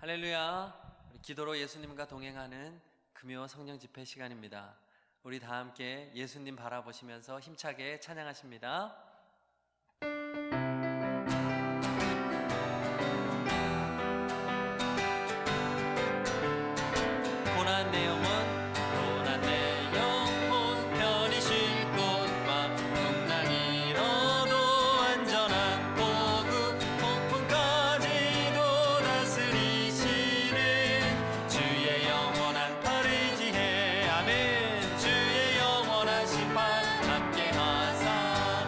할렐루야. 우리 기도로 예수님과 동행하는 금요 성령 집회 시간입니다. 우리 다 함께 예수님 바라보시면서 힘차게 찬양하십니다. 고난 내 영혼 편히 쉴 곳과 풍랑이 잃어도 안전한 보급 폭풍까지도 다스리시는 주의 영원한 팔을 지혜 아멘. 주의 영원한 심판 함께 하사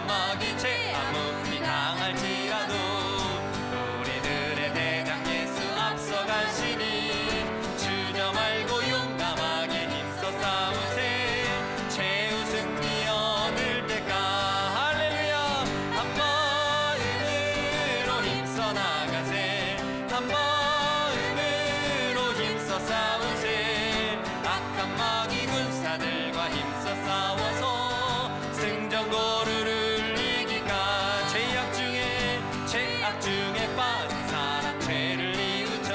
악한 마귀 제 아무리 강할지라도 우리들의 대장 예수 앞서 가시니 주저 말고 용감하게 힘써 싸우세 최후 승리 얻을 때까 할렐루야 한 마음으로 힘써 나가세 한 마음으로 힘써 싸우세 악한 마귀 군사들과 힘써 싸워서 승전고루를 이기까 죄악 중에 빠진 사람 죄를 뉘우쳐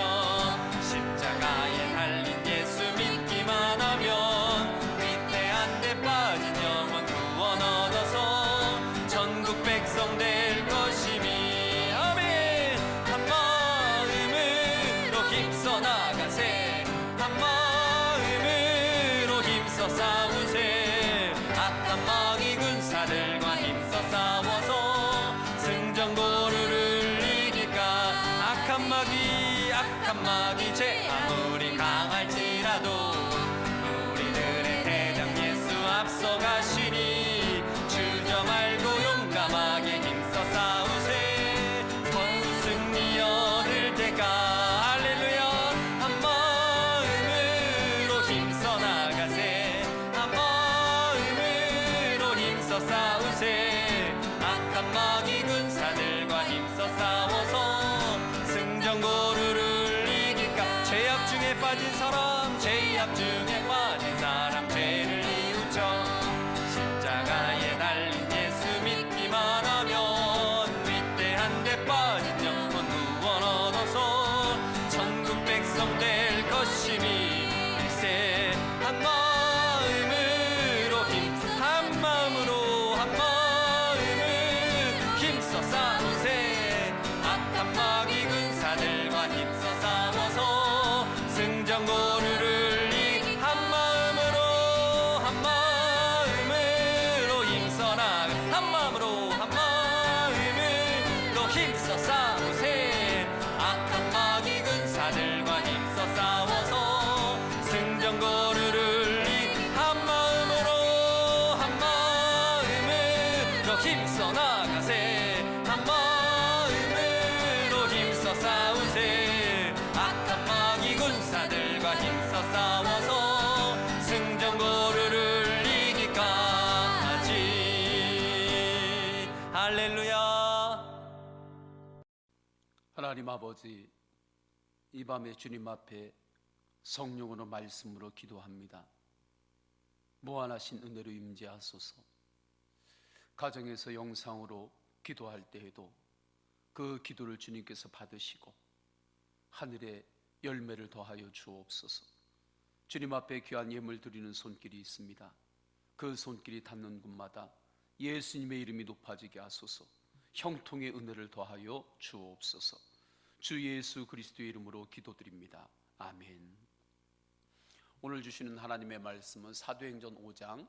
십자가에 달린 예수 믿기만 하면 위태한 데 빠진 영혼 구원 얻어서 전국 백성 될 것이니 아멘 한 마음으로 힘써 나가세 한 마음으로 힘써 싸우세 악한 마귀 군사들과 힘써 싸워서 승전고루를 이길까 악한 마귀 제 아무리 강할지라도 우리들의 대장 예수 앞서 가시니 주저 말고 용감하게 힘써 싸우세 전후 승리 얻을 때까 할렐루야 한 마음으로 힘써 나가세 한 마음으로 힘써 싸우세 악한 마귀 군사들과 힘써 싸워서 승전고루를 이길까 죄악 중에 빠진 사람 죄를 뉘우쳐 십자가에 달린 예수 믿기만 하면 위대한 데 빠진 영혼 구원 얻어서 전국 백성 될 것이니 일세 한 마음으로 힘써 싸우세 악한 마귀 군사들과 힘써 싸워서 승전고루를 한 마음으로 힘써 나가 한 마음으로 힘써 싸우세 악한 마귀 군사들과 힘써 싸워서 승전고루를 한 마음으로 힘써 나가세 한 마음으로 힘써 싸우세 악한 마귀 군사들과 힘써 싸워서 승전고루를 이기까지 할렐루야. 하나님 아버지, 이 밤에 주님 앞에 성령으로 말씀으로 기도합니다. 무한하신 은혜로 임재하소서. 가정에서 영상으로 기도할 때에도 그 기도를 주님께서 받으시고 하늘에 열매를 더하여 주옵소서. 주님 앞에 귀한 예물 드리는 손길이 있습니다. 그 손길이 닿는 곳마다 예수님의 이름이 높아지게 하소서. 형통의 은혜를 더하여 주옵소서. 주 예수 그리스도의 이름으로 기도드립니다. 아멘. 오늘 주시는 하나님의 말씀은 사도행전 5장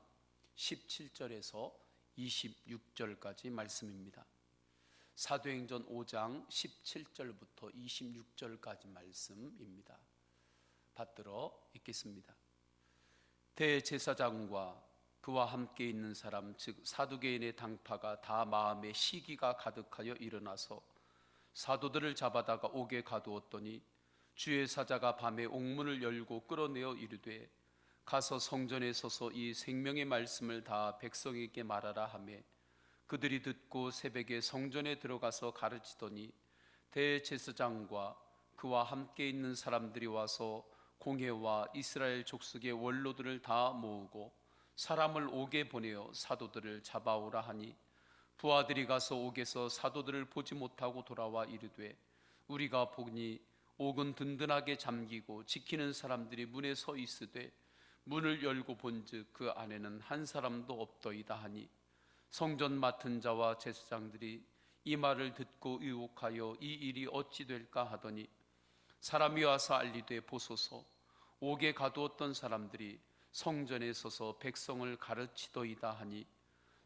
17절에서 26절까지 말씀입니다. 사도행전 5장 17절부터 26절까지 말씀입니다. 받들어 읽겠습니다. 대제사장과 그와 함께 있는 사람 즉 사두개인의 당파가 다 마음에 시기가 가득하여 일어나서 사도들을 잡아다가 옥에 가두었더니 주의 사자가 밤에 옥문을 열고 끌어내어 이르되 가서 성전에 서서 이 생명의 말씀을 다 백성에게 말하라 하매 그들이 듣고 새벽에 성전에 들어가서 가르치더니 대제사장과 그와 함께 있는 사람들이 와서 공회와 이스라엘 족속의 원로들을 다 모으고 사람을 옥에 보내어 사도들을 잡아오라 하니 부하들이 가서 옥에서 사도들을 보지 못하고 돌아와 이르되 우리가 보니 옥은 든든하게 잠기고 지키는 사람들이 문에 서 있으되 문을 열고 본즉 그 안에는 한 사람도 없더이다 하니 성전 맡은 자와 제사장들이 이 말을 듣고 의혹하여 이 일이 어찌 될까 하더니 사람이 와서 알리되 보소서 옥에 가두었던 사람들이 성전에 서서 백성을 가르치더이다 하니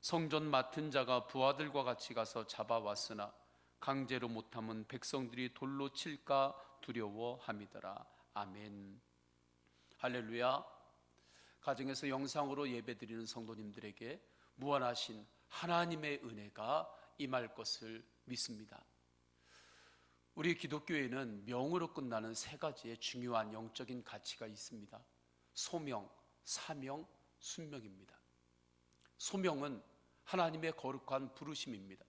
성전 맡은 자가 부하들과 같이 가서 잡아왔으나 강제로 못하면 백성들이 돌로 칠까 두려워함이더라. 아멘. 할렐루야. 가정에서 영상으로 예배드리는 성도님들에게 무한하신 하나님의 은혜가 임할 것을 믿습니다. 우리 기독교에는 명으로 끝나는 세 가지의 중요한 영적인 가치가 있습니다. 소명, 사명, 순명입니다. 소명은 하나님의 거룩한 부르심입니다.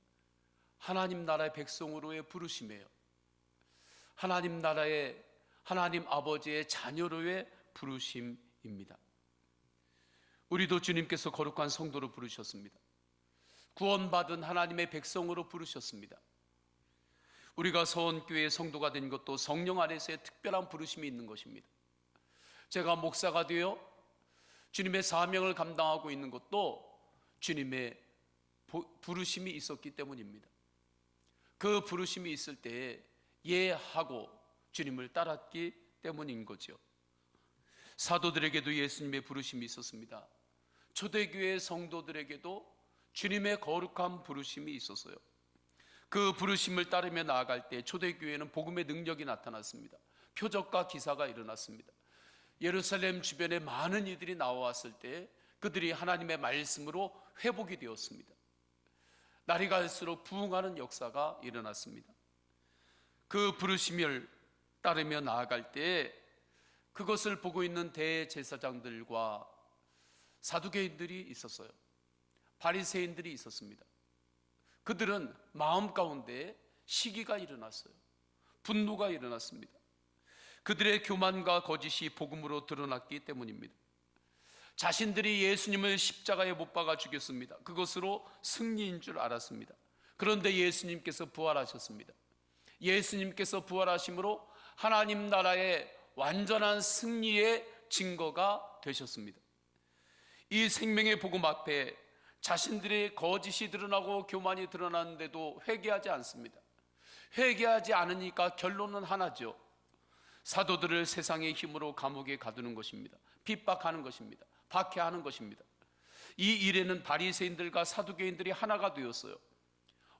하나님 나라의 백성으로의 부르심이에요. 하나님 나라의 하나님 아버지의 자녀로의 부르심입니다. 우리도 주님께서 거룩한 성도로 부르셨습니다. 구원받은 하나님의 백성으로 부르셨습니다. 우리가 서원교회의 성도가 된 것도 성령 안에서의 특별한 부르심이 있는 것입니다. 제가 목사가 되어 주님의 사명을 감당하고 있는 것도 주님의 부르심이 있었기 때문입니다. 그 부르심이 있을 때에 예하고 주님을 따랐기 때문인 거죠. 사도들에게도 예수님의 부르심이 있었습니다. 초대교회 성도들에게도 주님의 거룩한 부르심이 있었어요. 그 부르심을 따르며 나아갈 때 초대교회는 복음의 능력이 나타났습니다. 표적과 기사가 일어났습니다. 예루살렘 주변에 많은 이들이 나와왔을 때 그들이 하나님의 말씀으로 회복이 되었습니다. 날이 갈수록 부흥하는 역사가 일어났습니다. 그 부르심을 따르며 나아갈 때 그것을 보고 있는 대제사장들과 사두개인들이 있었어요. 바리새인들이 있었습니다. 그들은 마음 가운데 시기가 일어났어요. 분노가 일어났습니다. 그들의 교만과 거짓이 복음으로 드러났기 때문입니다. 자신들이 예수님을 십자가에 못 박아 죽였습니다. 그것으로 승리인 줄 알았습니다. 그런데 예수님께서 부활하셨습니다. 예수님께서 부활하심으로 하나님 나라의 완전한 승리의 증거가 되셨습니다. 이 생명의 복음 앞에 자신들의 거짓이 드러나고 교만이 드러났는데도 회개하지 않습니다. 회개하지 않으니까 결론은 하나죠. 사도들을 세상의 힘으로 감옥에 가두는 것입니다. 핍박하는 것입니다. 박해하는 것입니다. 이 일에는 바리새인들과 사두개인들이 하나가 되었어요.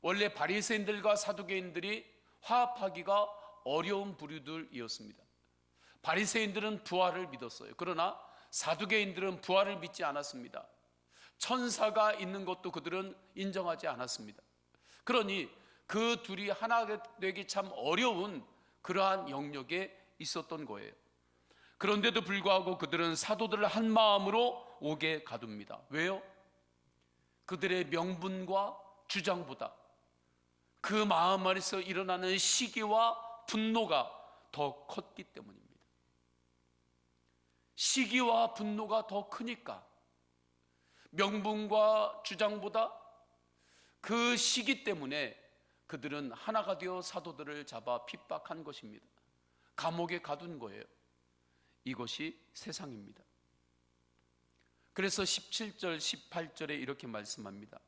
원래 바리새인들과 사두개인들이 화합하기가 어려운 부류들이었습니다. 바리새인들은 부활을 믿었어요. 그러나 사두개인들은 부활을 믿지 않았습니다. 천사가 있는 것도 그들은 인정하지 않았습니다. 그러니 그 둘이 하나 되기 참 어려운 그러한 영역에 있었던 거예요. 그런데도 불구하고 그들은 사도들을 한 마음으로 옥에 가둡니다. 왜요? 그들의 명분과 주장보다 그 마음 안에서 일어나는 시기와 분노가 더 컸기 때문입니다. 시기와 분노가 더 크니까 명분과 주장보다 그 시기 때문에 그들은 하나가 되어 사도들을 잡아 핍박한 것입니다. 감옥에 가둔 거예요. 이것이 세상입니다. 그래서 17절 18절에 이렇게 말씀합니다.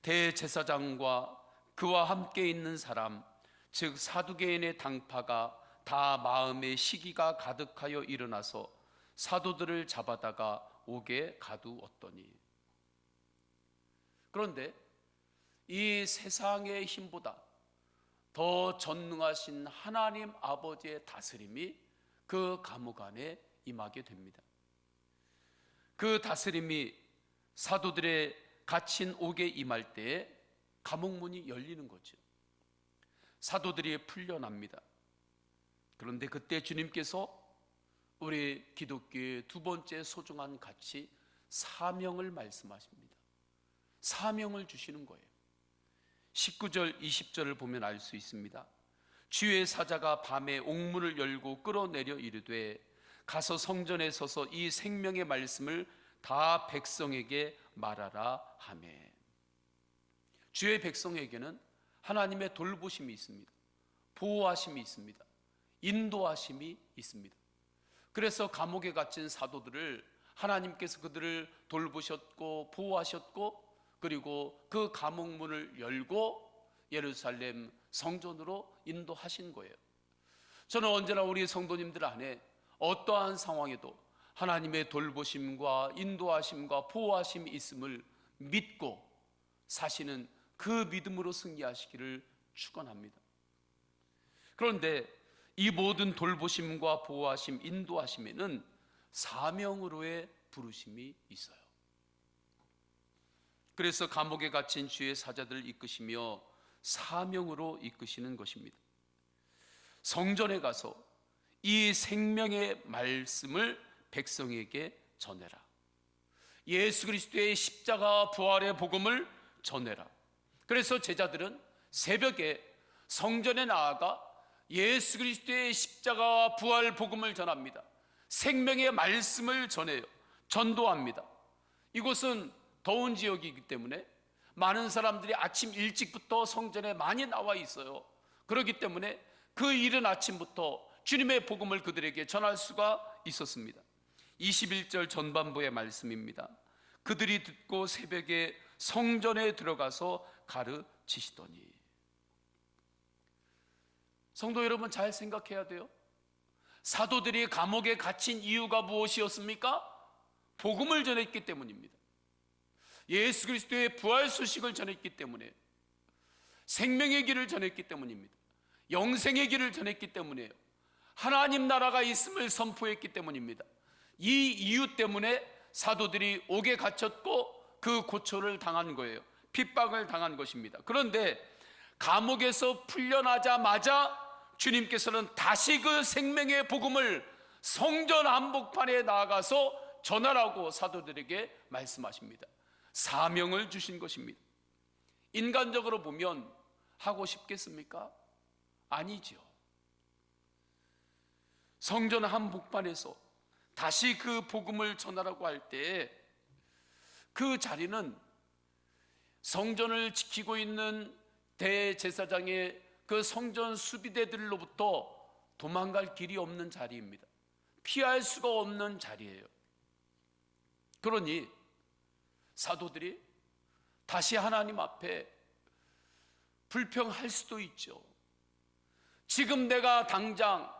대제사장과 그와 함께 있는 사람 즉 사두개인의 당파가 다 마음에 시기가 가득하여 일어나서 사도들을 잡아다가 옥에 가두었더니. 그런데 이 세상의 힘보다 더 전능하신 하나님 아버지의 다스림이 그 감옥 안에 임하게 됩니다. 그 다스림이 사도들의 갇힌 옥에 임할 때에 감옥문이 열리는 거죠. 사도들이 풀려납니다. 그런데 그때 주님께서 우리 기독교의 두 번째 소중한 가치 사명을 말씀하십니다. 사명을 주시는 거예요. 19절 20절을 보면 알 수 있습니다. 주의 사자가 밤에 옥문을 열고 끌어내려 이르되 가서 성전에 서서 이 생명의 말씀을 다 백성에게 말하라 하매. 주의 백성에게는 하나님의 돌보심이 있습니다. 보호하심이 있습니다. 인도하심이 있습니다. 그래서 감옥에 갇힌 사도들을 하나님께서 그들을 돌보셨고 보호하셨고 그리고 그 감옥문을 열고 예루살렘 성전으로 인도하신 거예요. 저는 언제나 우리 성도님들 안에 어떠한 상황에도 하나님의 돌보심과 인도하심과 보호하심이 있음을 믿고 사시는 그 믿음으로 승리하시기를 축원합니다. 그런데 이 모든 돌보심과 보호하심, 인도하심에는 사명으로의 부르심이 있어요. 그래서 감옥에 갇힌 주의 사자들을 이끄시며 사명으로 이끄시는 것입니다. 성전에 가서 이 생명의 말씀을 백성에게 전해라. 예수 그리스도의 십자가 부활의 복음을 전해라. 그래서 제자들은 새벽에 성전에 나아가 예수 그리스도의 십자가 부활 복음을 전합니다. 생명의 말씀을 전해요. 전도합니다. 이곳은 더운 지역이기 때문에 많은 사람들이 아침 일찍부터 성전에 많이 나와 있어요. 그렇기 때문에 그 이른 아침부터 주님의 복음을 그들에게 전할 수가 있었습니다. 21절 전반부의 말씀입니다. 그들이 듣고 새벽에 성전에 들어가서 가르치시더니. 성도 여러분, 잘 생각해야 돼요. 사도들이 감옥에 갇힌 이유가 무엇이었습니까? 복음을 전했기 때문입니다. 예수 그리스도의 부활 소식을 전했기 때문에, 생명의 길을 전했기 때문입니다. 영생의 길을 전했기 때문이에요. 하나님 나라가 있음을 선포했기 때문입니다. 이 이유 때문에 사도들이 옥에 갇혔고 그 고초를 당한 거예요. 핍박을 당한 것입니다. 그런데 감옥에서 풀려나자마자 주님께서는 다시 그 생명의 복음을 성전 한복판에 나아가서 전하라고 사도들에게 말씀하십니다. 사명을 주신 것입니다. 인간적으로 보면 하고 싶겠습니까? 아니죠. 성전 한복판에서 다시 그 복음을 전하라고 할 때 그 자리는 성전을 지키고 있는 대제사장의 그 성전 수비대들로부터 도망갈 길이 없는 자리입니다. 피할 수가 없는 자리예요. 그러니 사도들이 다시 하나님 앞에 불평할 수도 있죠. 지금 내가 당장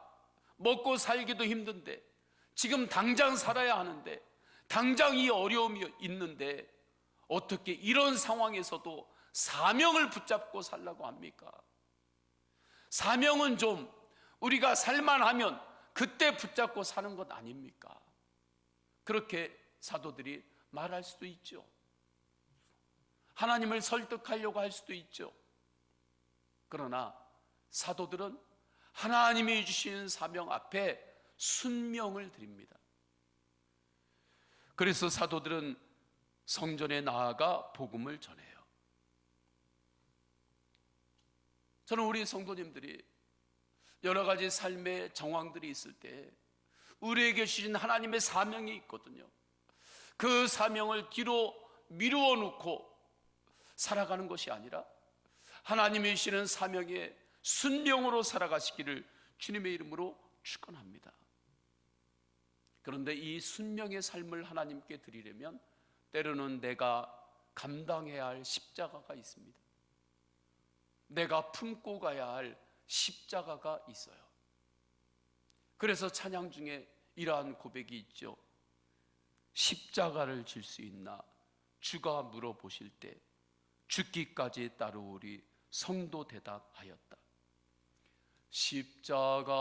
먹고 살기도 힘든데, 지금 당장 살아야 하는데, 당장 이 어려움이 있는데 어떻게 이런 상황에서도 사명을 붙잡고 살라고 합니까? 사명은 좀 우리가 살만하면 그때 붙잡고 사는 것 아닙니까? 그렇게 사도들이 말할 수도 있죠. 하나님을 설득하려고 할 수도 있죠. 그러나 사도들은 하나님이 주신 사명 앞에 순명을 드립니다. 그래서 사도들은 성전에 나아가 복음을 전해요. 저는 우리 성도님들이 여러 가지 삶의 정황들이 있을 때 우리에게 주신 하나님의 사명이 있거든요. 그 사명을 뒤로 미루어 놓고 살아가는 것이 아니라 하나님이 주시는 사명에 순명으로 살아가시기를 주님의 이름으로 축원합니다. 그런데 이 순명의 삶을 하나님께 드리려면 때로는 내가 감당해야 할 십자가가 있습니다. 내가 품고 가야 할 십자가가 있어요. 그래서 찬양 중에 이러한 고백이 있죠. 십자가를 질 수 있나 주가 물어보실 때 죽기까지 따르오리 성도 대답하였다.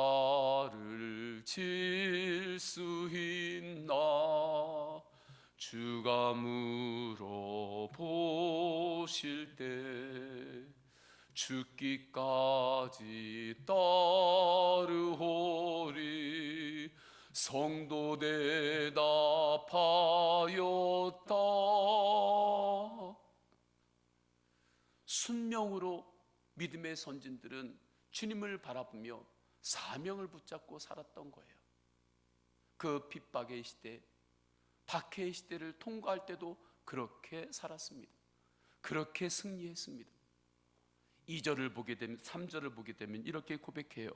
십자가를 질 수 있나 주가 물어보실 때 죽기까지 따르오리 성도 대답하였다. 순명으로 믿음의 선진들은 주님을 바라보며 사명을 붙잡고 살았던 거예요. 그 핍박의 시대, 박해의 시대를 통과할 때도 그렇게 살았습니다. 그렇게 승리했습니다. 2절을 보게 되면, 3절을 보게 되면 이렇게 고백해요.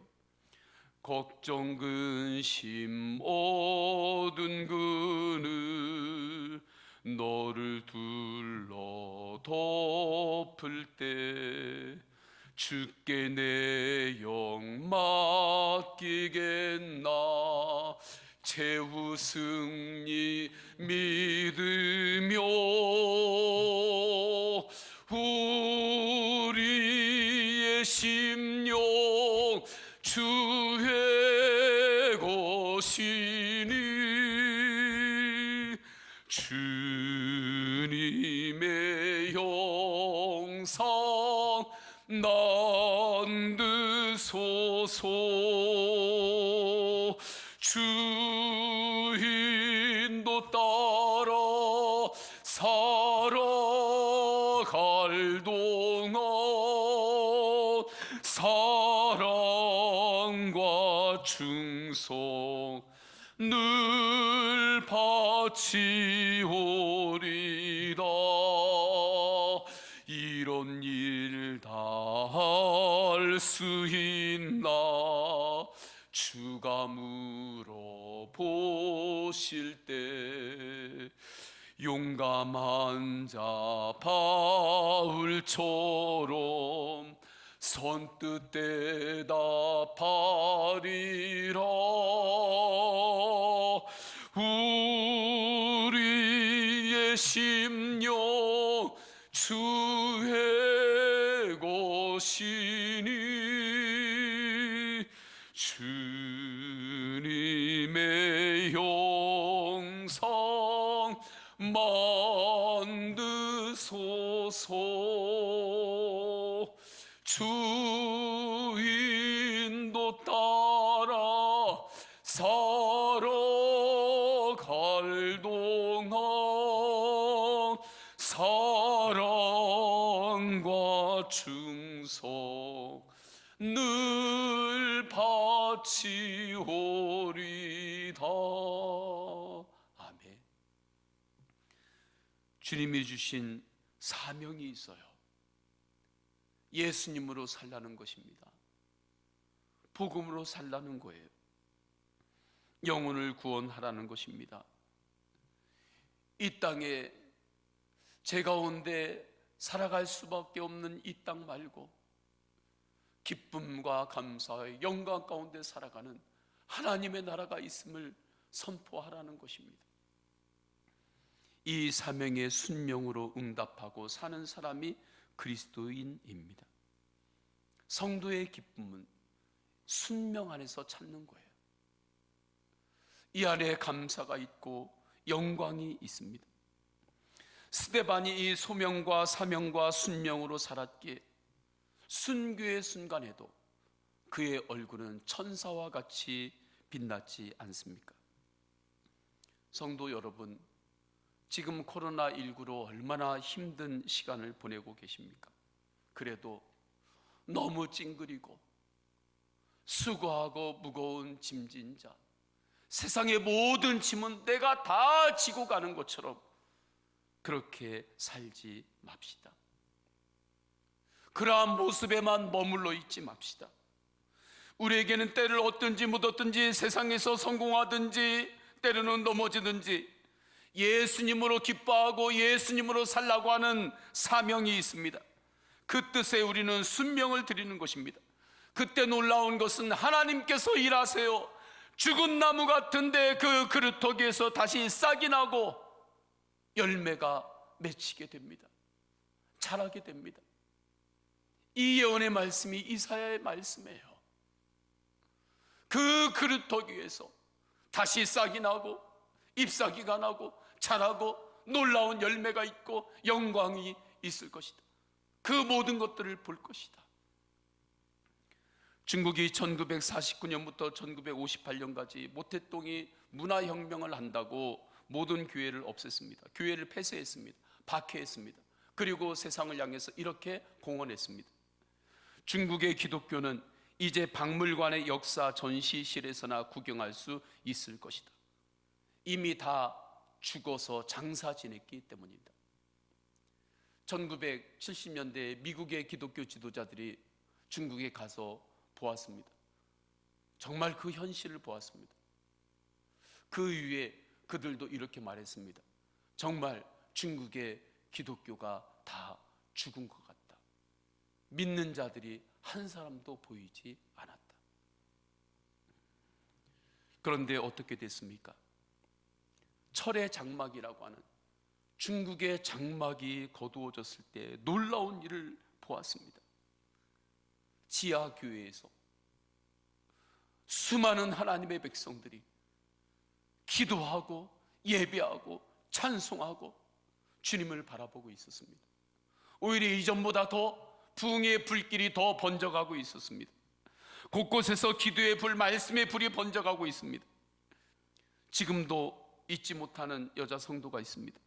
걱정 근심 모든 그늘 너를 둘러 덮을 때 주께 내 영 맡기겠나 최후 승리 믿으며 우리의 심령 주의 것이니 주님의 영상 만드소서. 주인도 따라 살아갈 동안 사랑과 충성 늘 바치오리다. 이런 일 다 할 수 있나? 주가 물어보실 때 용감한 자 바울처럼 선뜻 대답하리라. 우리의 심령 주의 것이니 주님의 형상 만드소서. 주인도 따라 살아갈 동안 사랑과 충성 늘 바치오리다. 아멘. 주님이 주신 사명이 있어요. 예수님으로 살라는 것입니다. 복음으로 살라는 거예요. 영혼을 구원하라는 것입니다. 이 땅에 제 가운데 살아갈 수밖에 없는 이 땅 말고 기쁨과 감사의 영광 가운데 살아가는 하나님의 나라가 있음을 선포하라는 것입니다. 이 사명의 순명으로 응답하고 사는 사람이 그리스도인입니다. 성도의 기쁨은 순명 안에서 찾는 거예요. 이 안에 감사가 있고 영광이 있습니다. 스데반이 이 소명과 사명과 순명으로 살았기에 순교의 순간에도 그의 얼굴은 천사와 같이 빛났지 않습니까? 성도 여러분, 지금 코로나19로 얼마나 힘든 시간을 보내고 계십니까? 그래도 너무 찡그리고 수고하고 무거운 짐진 자, 세상의 모든 짐은 내가 다 지고 가는 것처럼 그렇게 살지 맙시다. 그러한 모습에만 머물러 있지 맙시다. 우리에게는 때를 얻든지 묻었든지 세상에서 성공하든지 때로는 넘어지든지 예수님으로 기뻐하고 예수님으로 살라고 하는 사명이 있습니다. 그 뜻에 우리는 순명을 드리는 것입니다. 그때 놀라운 것은 하나님께서 일하세요. 죽은 나무 같은데 그 그루터기에서 다시 싹이 나고 열매가 맺히게 됩니다. 자라게 됩니다. 이 예언의 말씀이 이사야의 말씀이에요. 그 그루터기에서 다시 싹이 나고 잎사귀가 나고 자라고 놀라운 열매가 있고 영광이 있을 것이다. 그 모든 것들을 볼 것이다. 중국이 1949년부터 1958년까지 모태똥이 문화혁명을 한다고 모든 교회를 없앴습니다. 교회를 폐쇄했습니다. 박해했습니다. 그리고 세상을 향해서 이렇게 공언했습니다. 중국의 기독교는 이제 박물관의 역사 전시실에서나 구경할 수 있을 것이다. 이미 다 죽어서 장사 지냈기 때문입니다. 1970년대에 미국의 기독교 지도자들이 중국에 가서 보았습니다. 정말 그 현실을 보았습니다. 그 이후에 그들도 이렇게 말했습니다. 정말 중국의 기독교가 다 죽은 것 같다. 믿는 자들이 한 사람도 보이지 않았다. 그런데 어떻게 됐습니까? 철의 장막이라고 하는 중국의 장막이 거두어졌을 때 놀라운 일을 보았습니다. 지하교회에서 수많은 하나님의 백성들이 기도하고 예배하고 찬송하고 주님을 바라보고 있었습니다. 오히려 이전보다 더 부흥의 불길이 더 번져가고 있었습니다. 곳곳에서 기도의 불, 말씀의 불이 번져가고 있습니다. 지금도 잊지 못하는 여자 성도가 있습니다.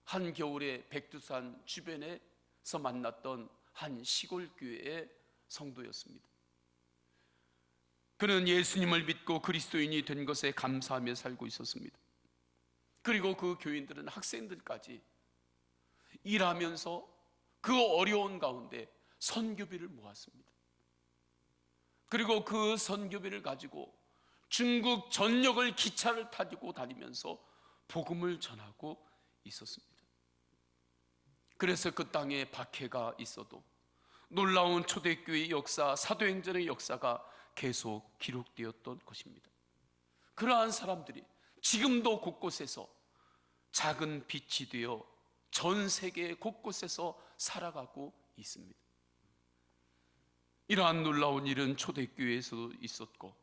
한겨울에 백두산 주변에서 만났던 한 시골 교회의 성도였습니다. 그는 예수님을 믿고 그리스도인이 된 것에 감사하며 살고 있었습니다. 그리고 그 교인들은 학생들까지 일하면서 그 어려운 가운데 선교비를 모았습니다. 그리고 그 선교비를 가지고 중국 전역을 기차를 타고 다니면서 복음을 전하고 있었습니다. 그래서 그 땅에 박해가 있어도 놀라운 초대교회의 역사, 사도행전의 역사가 계속 기록되었던 것입니다. 그러한 사람들이 지금도 곳곳에서 작은 빛이 되어 전 세계 곳곳에서 살아가고 있습니다. 이러한 놀라운 일은 초대교회에서도 있었고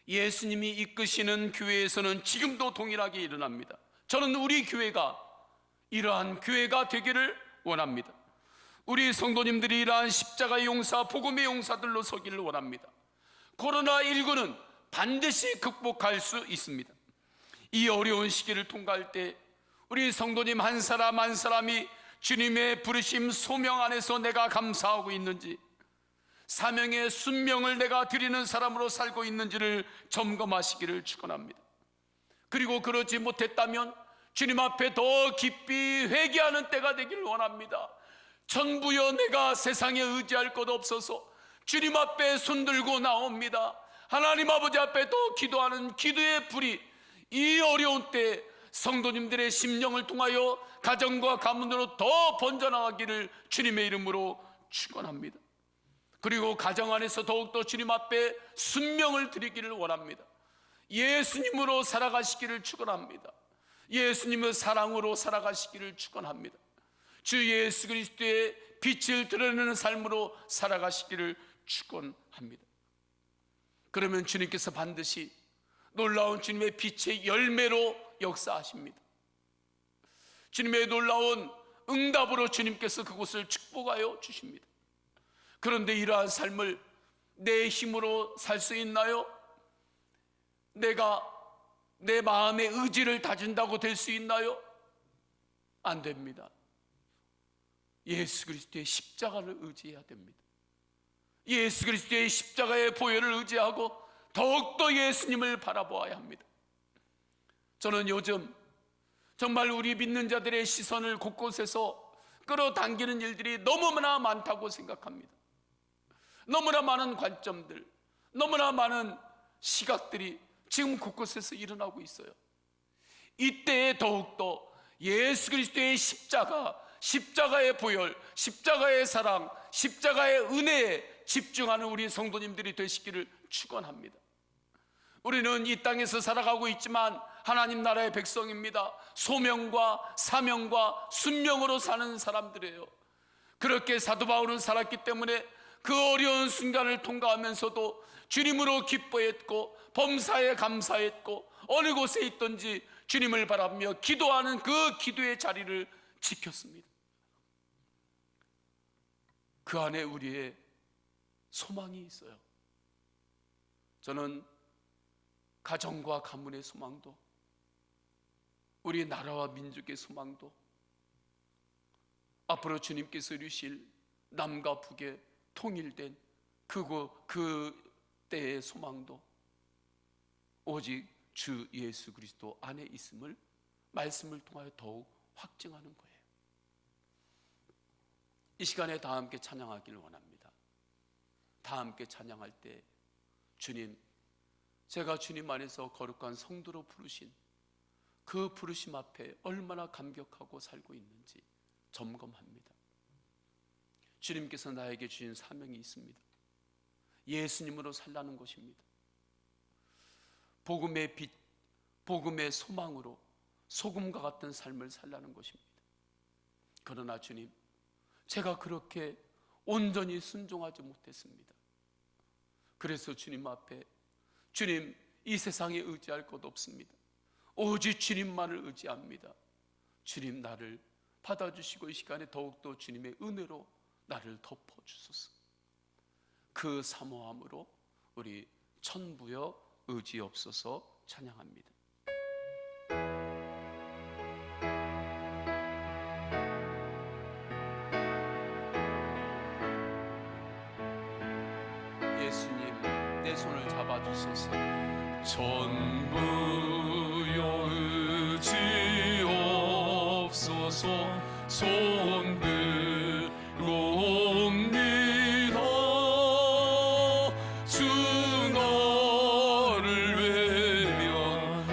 예수님이 이끄시는 교회에서는 지금도 동일하게 일어납니다. 저는 우리 교회가 이러한 교회가 되기를 원합니다. 우리 성도님들이 이러한 십자가의 용사, 복음의 용사들로 서기를 원합니다. 코로나19는 반드시 극복할 수 있습니다. 이 어려운 시기를 통과할 때 우리 성도님 한 사람 한 사람이 주님의 부르심 소명 안에서 내가 감사하고 있는지, 사명의 순명을 내가 드리는 사람으로 살고 있는지를 점검하시기를 축원합니다. 그리고 그러지 못했다면 주님 앞에 더 깊이 회개하는 때가 되기를 원합니다. 전부여 내가 세상에 의지할 것 없어서 주님 앞에 손들고 나옵니다. 하나님 아버지 앞에 더 기도하는 기도의 불이 이 어려운 때 성도님들의 심령을 통하여 가정과 가문으로 더 번져나가기를 주님의 이름으로 축원합니다. 그리고 가정 안에서 더욱더 주님 앞에 순명을 드리기를 원합니다. 예수님으로 살아가시기를 축원합니다. 예수님의 사랑으로 살아가시기를 축원합니다. 주 예수 그리스도의 빛을 드러내는 삶으로 살아가시기를 축원합니다. 그러면 주님께서 반드시 놀라운 주님의 빛의 열매로 역사하십니다. 주님의 놀라운 응답으로 주님께서 그곳을 축복하여 주십니다. 그런데 이러한 삶을 내 힘으로 살 수 있나요? 내가 내 마음의 의지를 다진다고 될 수 있나요? 안 됩니다. 예수 그리스도의 십자가를 의지해야 됩니다. 예수 그리스도의 십자가의 보혈을 의지하고 더욱더 예수님을 바라보아야 합니다. 저는 요즘 정말 우리 믿는 자들의 시선을 곳곳에서 끌어당기는 일들이 너무나 많다고 생각합니다. 너무나 많은 관점들, 너무나 많은 시각들이 지금 곳곳에서 일어나고 있어요. 이때에 더욱더 예수 그리스도의 십자가, 십자가의 보혈, 십자가의 사랑, 십자가의 은혜에 집중하는 우리 성도님들이 되시기를 축원합니다. 우리는 이 땅에서 살아가고 있지만 하나님 나라의 백성입니다. 소명과 사명과 순명으로 사는 사람들이에요. 그렇게 사도 바울은 살았기 때문에 그 어려운 순간을 통과하면서도 주님으로 기뻐했고 범사에 감사했고 어느 곳에 있든지 주님을 바라며 기도하는 그 기도의 자리를 지켰습니다. 그 안에 우리의 소망이 있어요. 저는 가정과 가문의 소망도, 우리 나라와 민족의 소망도, 앞으로 주님께서 이루실 남과 북의 통일된 그 때의 소망도 오직 주 예수 그리스도 안에 있음을 말씀을 통하여 더욱 확증하는 거예요. 이 시간에 다 함께 찬양하기를 원합니다. 다 함께 찬양할 때 주님, 제가 주님 안에서 거룩한 성도로 부르신 그 부르심 앞에 얼마나 감격하고 살고 있는지 점검합니다. 주님께서 나에게 주신 사명이 있습니다. 예수님으로 살라는 것입니다. 복음의 빛, 복음의 소망으로 소금과 같은 삶을 살라는 것입니다. 그러나 주님, 제가 그렇게 온전히 순종하지 못했습니다. 그래서 주님 앞에, 주님, 이 세상에 의지할 것 없습니다. 오직 주님만을 의지합니다. 주님, 나를 받아주시고 이 시간에 더욱더 주님의 은혜로 나를 덮어주소서. 그 사모함으로 우리 천부여 의지없소서 찬양합니다. 예수님 내 손을 잡아주소서. 천부여 의지없소서 손 들고 옵니다. 주 나를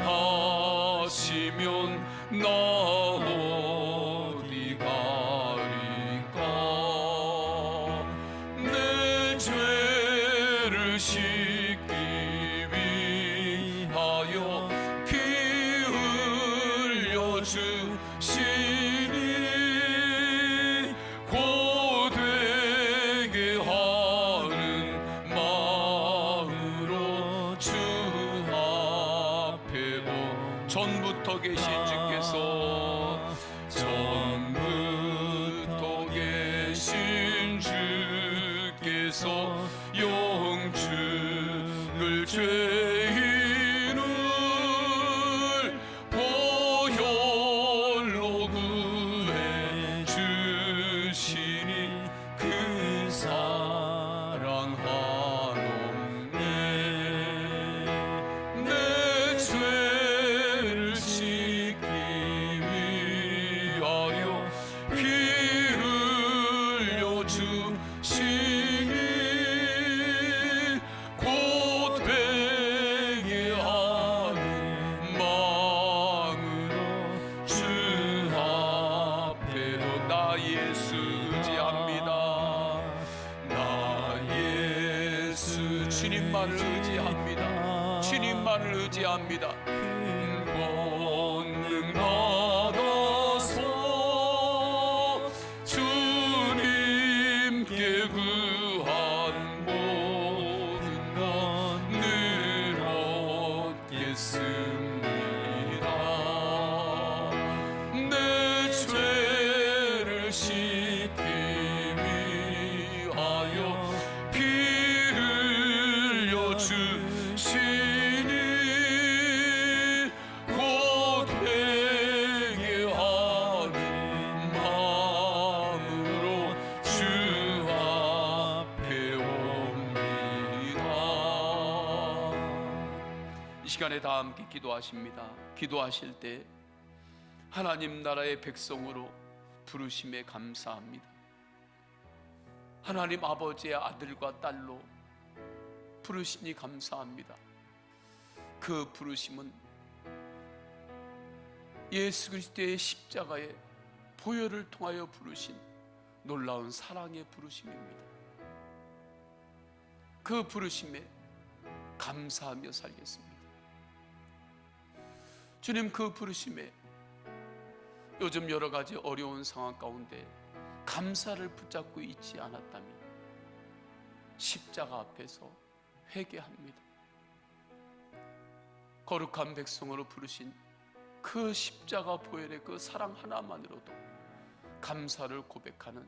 외면하시면 나 어디 가리까. 내 죄를 씻기 위하여 피 흘려 주시니 고되게 하는 마음으로 주 앞에 전부터 계신 주께서 전부터 계신 주께서 영축을 죄인을 보혈로 구해 주시니 그 사랑하옵네. 내 죄를 씻기 위하여 피 흘려 주시니 고되게 하는 마음으로 주 앞에로 나 예수 의지합니다. 나 예수 주님만을 의지합니다. 주님만을 의지합니다. 권능 받아서 주님께 구한 모든 것 늘 얻겠습니다. 내 죄를 씻기 위하여 피 흘려 주시니 고되게 하는 마음으로 주 앞에 옵니다. 이 시간에 다 함께 기도하십니다. 기도하실 때 하나님 나라의 백성으로 부르심에 감사합니다. 하나님 아버지의 아들과 딸로 부르시니 감사합니다. 그 부르심은 예수 그리스도의 십자가의 보혈을 통하여 부르신 놀라운 사랑의 부르심입니다. 그 부르심에 감사하며 살겠습니다. 주님, 그 부르심에 요즘 여러 가지 어려운 상황 가운데 감사를 붙잡고 있지 않았다면 십자가 앞에서 회개합니다. 거룩한 백성으로 부르신 그 십자가 보혈의 그 사랑 하나만으로도 감사를 고백하는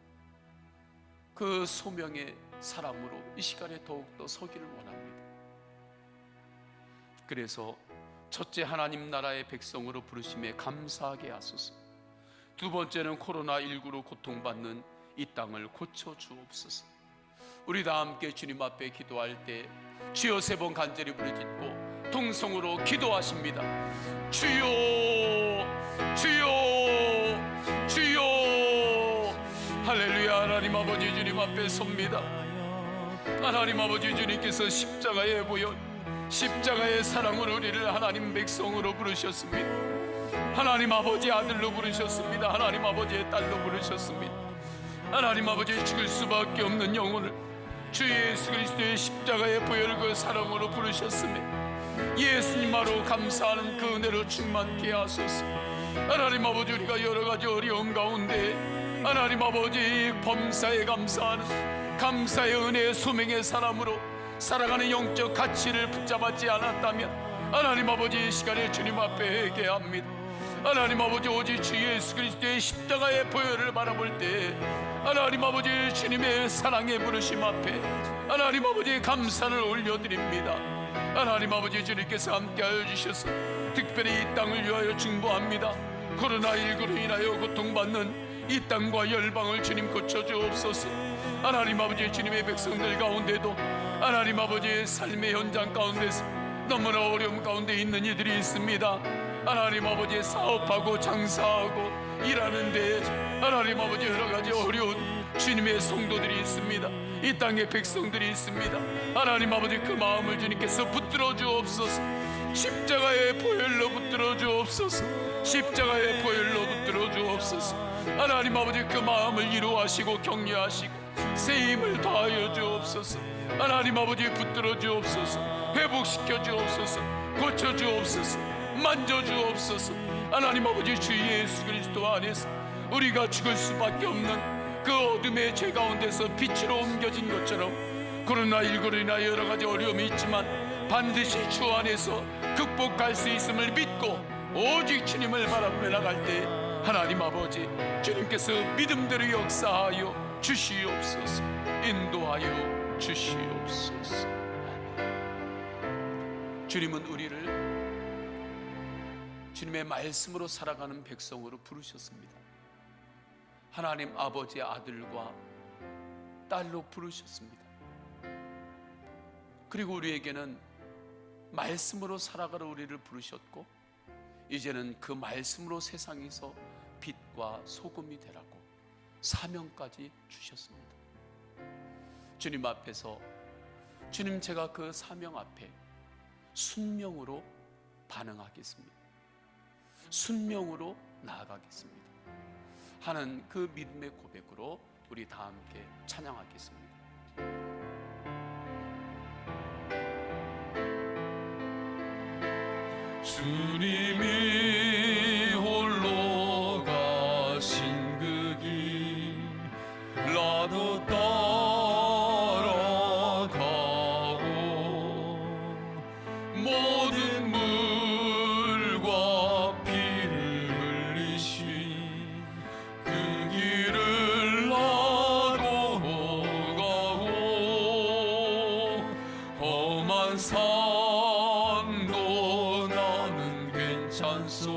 그 소명의 사람으로 이 시간에 더욱더 서기를 원합니다. 그래서 첫째, 하나님 나라의 백성으로 부르심에 감사하게 하소서. 두 번째는 코로나19로 고통받는 이 땅을 고쳐주옵소서. 우리 다 함께 주님 앞에 기도할 때 주여 세 번 간절히 부르짖고 통성으로 기도하십니다. 주여, 주여, 주여. 할렐루야. 하나님 아버지 주님 앞에 섭니다. 하나님 아버지 주님께서 십자가의 보혈, 십자가의 사랑으로 우리를 하나님 백성으로 부르셨습니다. 하나님 아버지 아들로 부르셨습니다. 하나님 아버지의 딸로 부르셨습니다. 하나님 아버지 죽을 수밖에 없는 영혼을 주 예수 그리스도의 십자가의 보혈 그 사랑으로 부르셨으며 예수님으로 감사하는 그 은혜로 충만케 하소서. 하나님 아버지, 우리가 여러 가지 어려운 가운데 하나님 아버지 범사에 감사하는 감사의 은혜의 소명의 사람으로 살아가는 영적 가치를 붙잡았지 않았다면 하나님 아버지 이 시간에 주님 앞에 회개합니다. 하나님 아버지, 오직 주 예수 그리스도의 십자가의 보혈을 바라볼 때 하나님 아버지, 주님의 사랑의 부르심 앞에 하나님 아버지 감사를 올려드립니다. 하나님 아버지, 주님께서 함께하여 주셔서 특별히 이 땅을 위하여 중보합니다. 코로나19로 인하여 고통받는 이 땅과 열방을 주님 고쳐주옵소서. 하나님 아버지, 주님의 백성들 가운데도 하나님 아버지의 삶의 현장 가운데서 너무나 어려움 가운데 있는 이들이 있습니다. 하나님 아버지, 사업하고 장사하고 일하는데 하나님 아버지 여러 가지 어려운 주님의 성도들이 있습니다. 이 땅의 백성들이 있습니다. 하나님 아버지, 그 마음을 주님께서 붙들어 주옵소서. 십자가의 보혈로 붙들어 주옵소서. 십자가의 보혈로 붙들어 주옵소서. 하나님 아버지, 그 마음을 위로하시고 격려하시고 새 힘을 더하여 주옵소서. 하나님 아버지, 붙들어 주옵소서. 회복시켜 주옵소서. 고쳐 주옵소서. 만져 주옵소서. 하나님 아버지, 주 예수 그리스도 안에서 우리가 죽을 수밖에 없는 그 어둠의 죄 가운데서 빛으로 옮겨진 것처럼 코로나19로 인하여 여러 가지 어려움이 있지만 반드시 주 안에서 극복할 수 있음을 믿고 오직 주님을 바라보며 나갈 때 하나님 아버지, 주님께서 믿음대로 역사하여 주시옵소서. 인도하여 주시옵소서. 주님은 우리를 주님의 말씀으로 살아가는 백성으로 부르셨습니다. 하나님 아버지의 아들과 딸로 부르셨습니다. 그리고 우리에게는 말씀으로 살아가러 우리를 부르셨고 이제는 그 말씀으로 세상에서 빛과 소금이 되라고 사명까지 주셨습니다. 주님 앞에서 주님, 제가 그 사명 앞에 순명으로 반응하겠습니다. 순명으로 나아가겠습니다 하는 그 믿음의 고백으로 우리 다 함께 찬양하겠습니다. 주님이 홀로 가신 그 길 나도 따라가고 모든 물과 피를 흘리신 그 길을 나도 가고 험한 산도 나는 괜찮소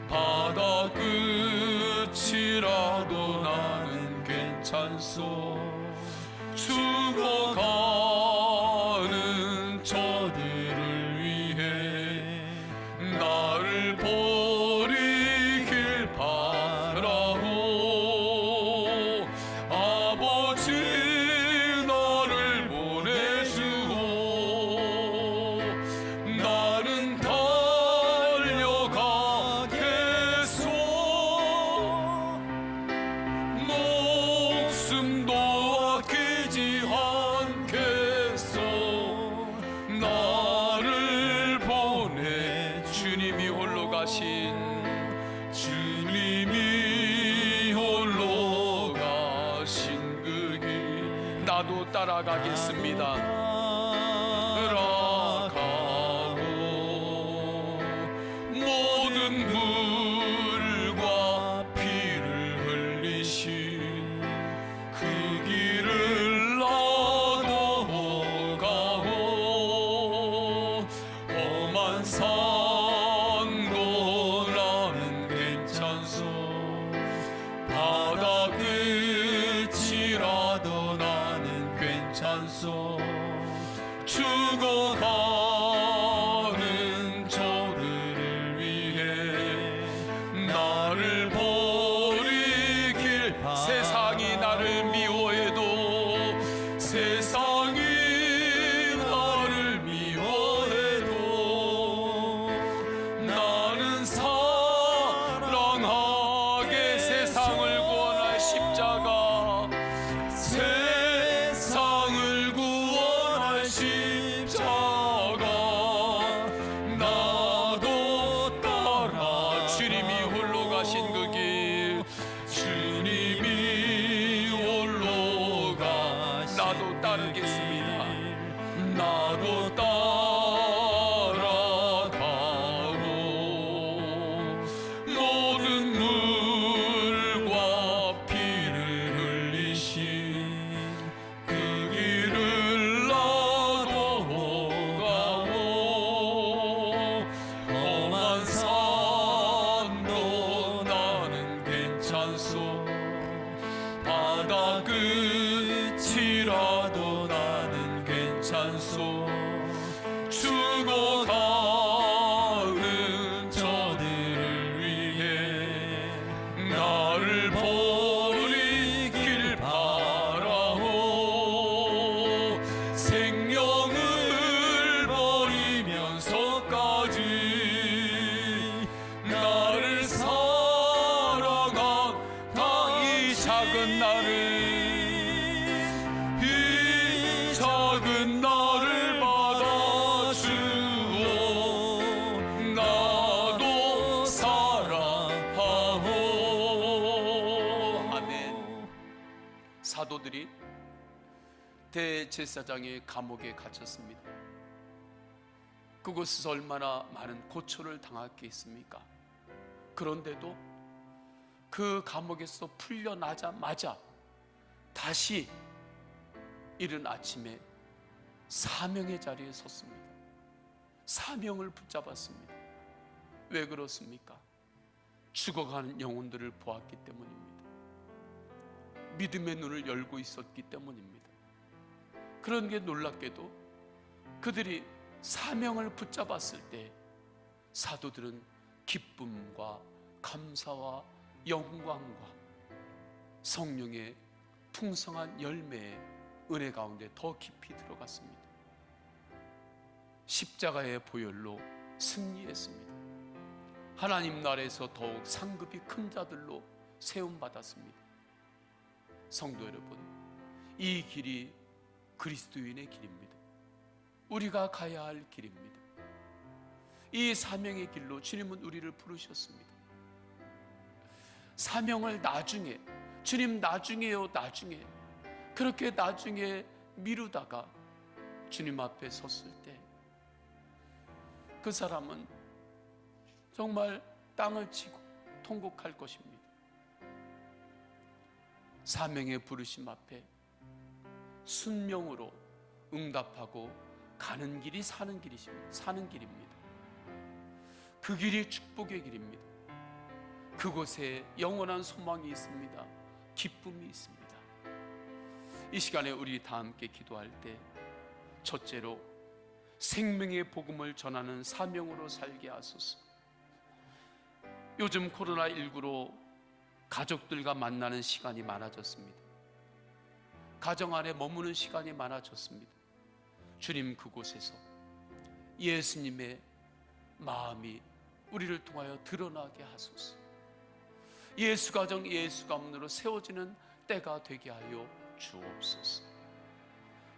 바다 끝이라도 나는 괜찮소 죽어가는 저들을 위해 나를 버리길 바라오 아버지 나를 보내주오 나는 달려가겠소 목숨도 아끼지 않겠소 나를 보내 주님이 홀로 가신 주님이 홀로 가신 그 길 나도 따라가겠습니다. 따라가고 모든 물과 피를 흘리신 그 길을 나도 가고 험한 산도 나는 괜찮소 바다 끝이라도 나는 괜찮소 죽어가는 저들을 위해 나를 버리길 세상이 나를 미워해도 세상이 나를 미워해도 나는 사랑하게 세상을 구원할 십자가 세상을 구원할 십자가 나도 따라 주님이 홀로 가신 그 길 주님이 홀로 가 나도 따르겠습니다. 나도 따라가고 사도들이 대제사장의 감옥에 갇혔습니다. 그곳에서 얼마나 많은 고초를 당했겠습니까? 그런데도 그 감옥에서 풀려나자마자 다시 이른 아침에 사명의 자리에 섰습니다. 사명을 붙잡았습니다. 왜 그렇습니까? 죽어가는 영혼들을 보았기 때문입니다. 믿음의 눈을 열고 있었기 때문입니다. 그런 게 놀랍게도 그들이 사명을 붙잡았을 때 사도들은 기쁨과 감사와 영광과 성령의 풍성한 열매의 은혜 가운데 더 깊이 들어갔습니다. 십자가의 보혈로 승리했습니다. 하나님 나라에서 더욱 상급이 큰 자들로 세움받았습니다. 성도 여러분, 이 길이 그리스도인의 길입니다. 우리가 가야 할 길입니다. 이 사명의 길로 주님은 우리를 부르셨습니다. 사명을 나중에, 주님 나중에요, 나중에, 그렇게 나중에 미루다가 주님 앞에 섰을 때 그 사람은 정말 땅을 치고 통곡할 것입니다. 사명의 부르심 앞에 순명으로 응답하고 가는 길이 사는 길입니다. 그 길이 축복의 길입니다. 그곳에 영원한 소망이 있습니다. 기쁨이 있습니다. 이 시간에 우리 다 함께 기도할 때 첫째로 생명의 복음을 전하는 사명으로 살게 하소서. 요즘 코로나19로 가족들과 만나는 시간이 많아졌습니다. 가정 안에 머무는 시간이 많아졌습니다. 주님, 그곳에서 예수님의 마음이 우리를 통하여 드러나게 하소서. 예수 가정, 예수 가문으로 세워지는 때가 되게 하여 주옵소서.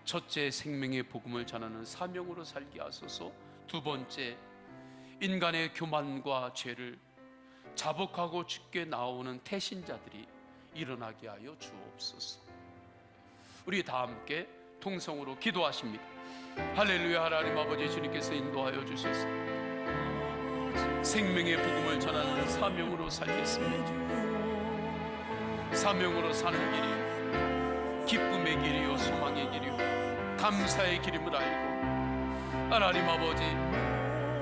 첫째, 생명의 복음을 전하는 사명으로 살게 하소서. 두 번째, 인간의 교만과 죄를 자복하고 죽게 나오는 태신자들이 일어나게 하여 주옵소서. 우리 다 함께 통성으로 기도하십니다. 할렐루야. 하나님 아버지, 주님께서 인도하여 주셔서 생명의 복음을 전하는 사명으로 살겠습니다. 사명으로 사는 길이 기쁨의 길이요, 소망의 길이요, 감사의 길임을 알고 하나님 아버지,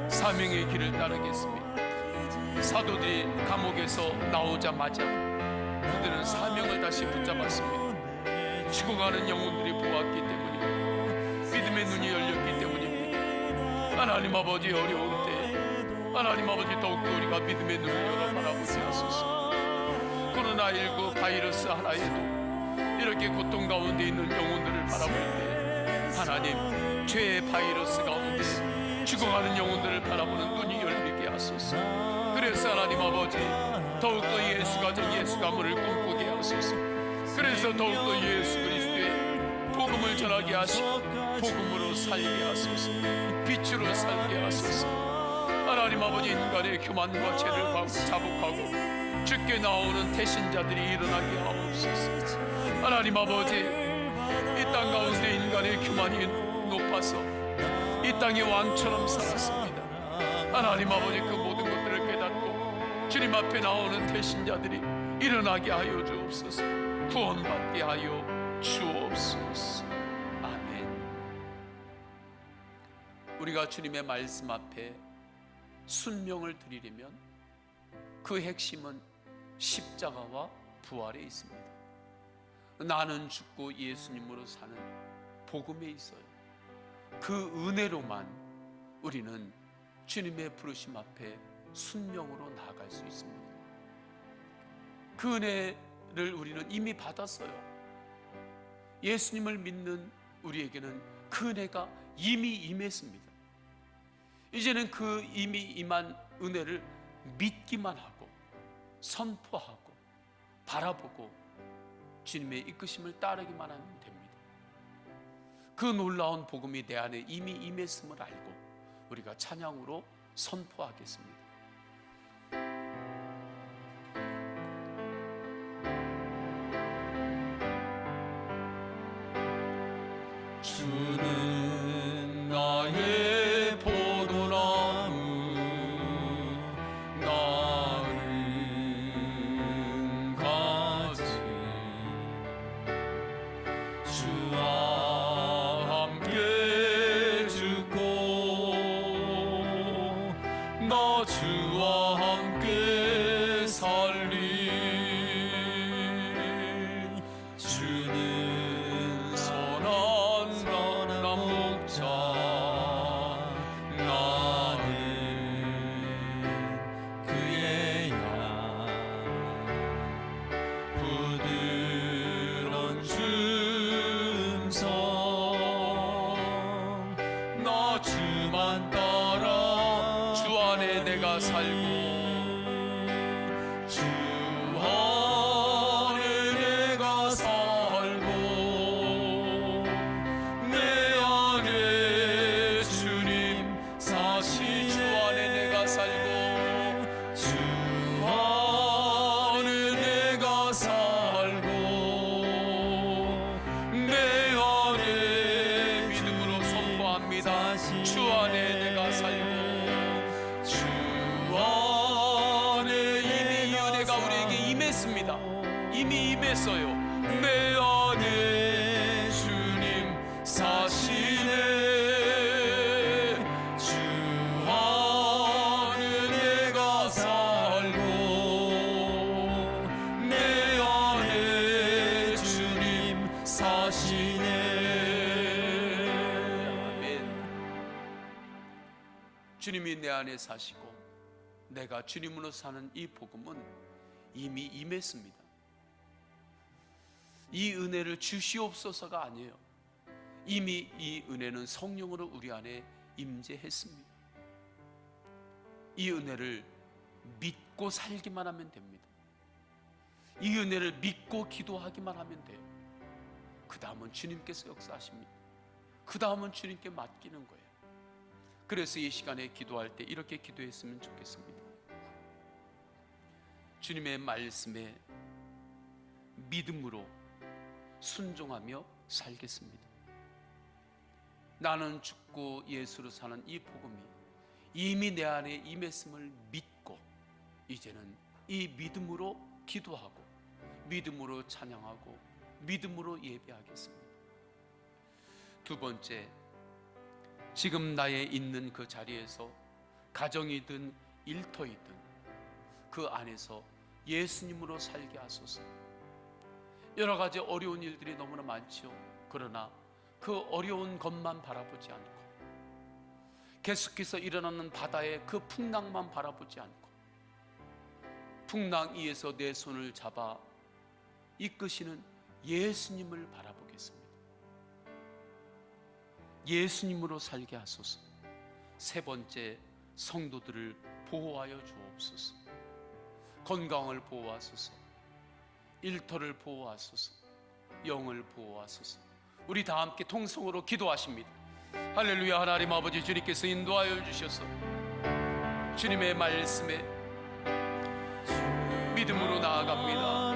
사명의 길을 따르겠습니다. 사도들이 감옥에서 나오자마자 그들은 사명을 다시 붙잡았습니다. 죽어가는 영혼들이 보았기 때문입니다. 믿음의 눈이 열렸기 때문입니다. 하나님 아버지, 어려운 때 하나님 아버지, 더욱더 우리가 믿음의 눈을 열어 바라보게 하소서. 코로나19 바이러스 하나에도 이렇게 고통 가운데 있는 영혼들을 바라볼 때 하나님, 죄의 바이러스 가운데 죽어가는 영혼들을 바라보는 눈이 열리게 하소서. 그래서 하나님 아버지, 더욱더 예수 가정, 예수 가문을 꿈꾸게 하소서. 그래서 더욱더 예수 그리스도의 복음을 전하게 하시고 복음으로 살게 하소서. 빛으로 살게 하소서. 하나님 아버지, 인간의 교만과 죄를 자복하고 죽게 나오는 태신자들이 일어나게 하옵소서. 하나님 아버지, 이 땅 가운데 인간의 교만이 높아서 이 땅의 왕처럼 살았습니다. 하나님 아버지, 그 모든 것들을 깨닫고 주님 앞에 나오는 태신자들이 일어나게 하여 주옵소서. 구원받게 하여 주옵소서. 아멘. 우리가 주님의 말씀 앞에 순명을 드리려면 그 핵심은 십자가와 부활에 있습니다. 나는 죽고 예수님으로 사는 복음에 있어요. 그 은혜로만 우리는 주님의 부르심 앞에 순명으로 나아갈 수 있습니다. 그 은혜를 우리는 이미 받았어요. 예수님을 믿는 우리에게는 그 은혜가 이미 임했습니다. 이제는 그 이미 임한 은혜를 믿기만 하고 선포하고 바라보고 주님의 이끄심을 따르기만 하면 됩니다. 그 놀라운 복음이 내 안에 이미 임했음을 알고 우리가 찬양으로 선포하겠습니다. 주는 나의 포도나무, 나는 가지. 주와 함께 죽고 나 주와 함께 살리. 주는 선한 목자, 나는 그의 양. 부드러운 줌성 나 주만 따라 주 안에 내가 살고 주 안에 내가 살고 내 안에 주님 사시. 주 안에 내가 살고 주 안에 내가 살고 내 안에 믿음으로 선포합니다. 주 안에 내가 살고 주 안에 이미 이 은혜가 우리에게 임했습니다. 이미 임했어요. 내 안에 주님 사시네. 주 안에 내가 살고 내 안에 주님 사시네. 아멘. 주님이 내 안에 사시고 내가 주님으로 사는 이 복음은 이미 임했습니다. 이 은혜를 주시옵소서가 아니에요. 이미 이 은혜는 성령으로 우리 안에 임재했습니다. 이 은혜를 믿고 살기만 하면 됩니다. 이 은혜를 믿고 기도하기만 하면 돼요. 그 다음은 주님께서 역사하십니다. 그 다음은 주님께 맡기는 거예요. 그래서 이 시간에 기도할 때 이렇게 기도했으면 좋겠습니다. 주님의 말씀에 믿음으로 순종하며 살겠습니다. 나는 죽고 예수로 사는 이 복음이 이미 내 안에 임했음을 믿고 이제는 이 믿음으로 기도하고 믿음으로 찬양하고 믿음으로 예배하겠습니다. 두 번째, 지금 나의 있는 그 자리에서 가정이든 일터이든 그 안에서 예수님으로 살게 하소서. 여러 가지 어려운 일들이 너무나 많지요. 그러나 그 어려운 것만 바라보지 않고 계속해서 일어나는 바다의 그 풍랑만 바라보지 않고 풍랑 위에서 내 손을 잡아 이끄시는 예수님을 바라보겠습니다. 예수님으로 살게 하소서. 세 번째, 성도들을 보호하여 주옵소서. 건강을 보호하소서. 일터를 보호하소서. 영을 보호하소서. 우리 다 함께 통성으로 기도하십니다. 할렐루야. 하나님 아버지, 주님께서 인도하여 주셔서 주님의 말씀에 믿음으로 나아갑니다.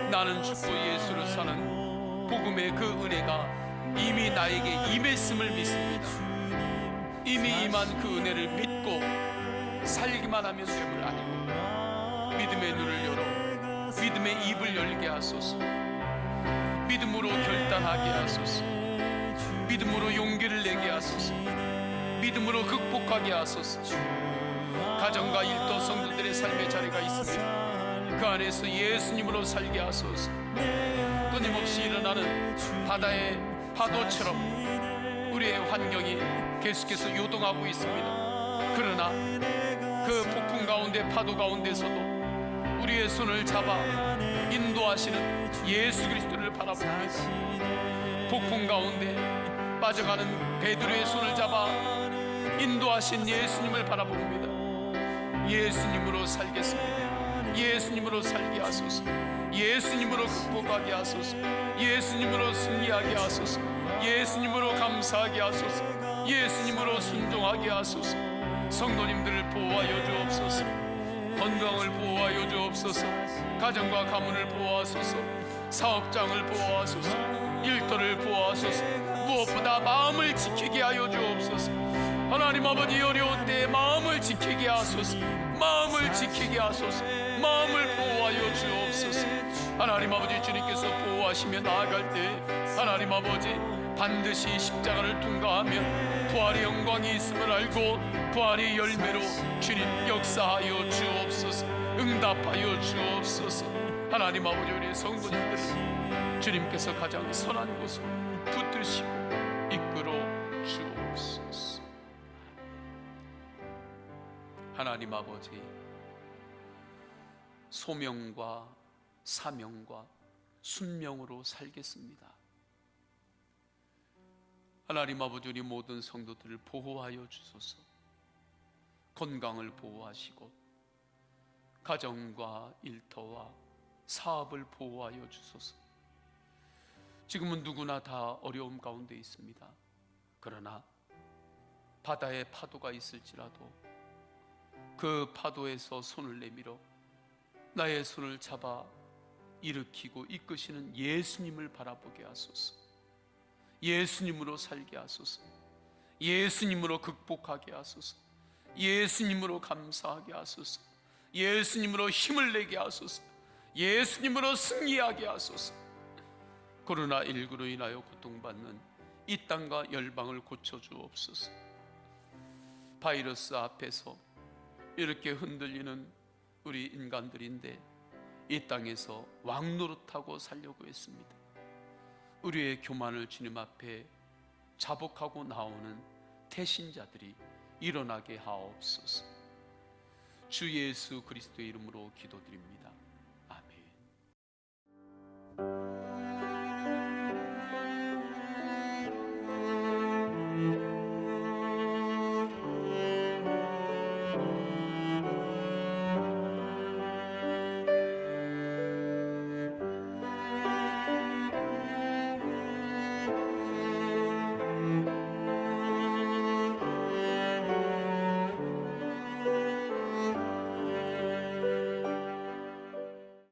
나는 죽고 예수로 사는 복음의 그 은혜가 이미 나에게 임했음을 믿습니다. 이미 임한 그 은혜를 믿고 살기만 하면 됨을 아니고 믿음의 눈을 열어 믿음의 입을 열게 하소서. 믿음으로 결단하게 하소서. 믿음으로 용기를 내게 하소서. 믿음으로 극복하게 하소서. 가정과 일터 성도들의 삶의 자리가 있습니다. 그 안에서 예수님으로 살게 하소서. 끊임없이 일어나는 바다의 파도처럼 우리의 환경이 계속해서 요동하고 있습니다. 그러나 그 폭풍 가운데 파도 가운데서도 우리의 손을 잡아 인도하시는 예수 그리스도를 바라봅니다. 폭풍 가운데 빠져가는 베드로의 손을 잡아 인도하신 예수님을 바라봅니다. 예수님으로 살겠습니다. 예수님으로 살게 하소서. 예수님으로 극복하게 하소서. 예수님으로 승리하게 하소서. 예수님으로 감사하게 하소서. 예수님으로 순종하게 하소서. 성도님들을 보호하여 주옵소서. 건강을 보호하여 주옵소서. 가정과 가문을 보호하소서. 사업장을 보호하소서. 일터를 보호하소서. 무엇보다 마음을 지키게 하여 주옵소서. 하나님 아버지, 어려운 때에 마음을 지키게 하소서. 마음을 지키게 하소서. 마음을 보호하여 주옵소서. 하나님 아버지, 주님께서 보호하시며 나아갈 때 하나님 아버지, 반드시 십자가를 통과하면 부활의 영광이 있음을 알고 부활의 열매로 주님 역사하여 주옵소서. 응답하여 주옵소서. 하나님 아버지, 우리 성도님들 주님께서 가장 선한 곳으로 붙드시고 이끌어 주옵소서. 하나님 아버지, 소명과 사명과 순명으로 살겠습니다. 하나님 아버지, 우리 모든 성도들을 보호하여 주소서. 건강을 보호하시고 가정과 일터와 사업을 보호하여 주소서. 지금은 누구나 다 어려움 가운데 있습니다. 그러나 바다에 파도가 있을지라도 그 파도에서 손을 내밀어 나의 손을 잡아 일으키고 이끄시는 예수님을 바라보게 하소서. 예수님으로 살게 하소서. 예수님으로 극복하게 하소서. 예수님으로 감사하게 하소서. 예수님으로 힘을 내게 하소서. 예수님으로 승리하게 하소서. 코로나19로 인하여 고통받는 이 땅과 열방을 고쳐주옵소서. 바이러스 앞에서 이렇게 흔들리는 우리 인간들인데 이 땅에서 왕노릇하고 살려고 했습니다. 우리의 교만을 주님 앞에 자복하고 나오는 태신자들이 일어나게 하옵소서. 주 예수 그리스도의 이름으로 기도드립니다.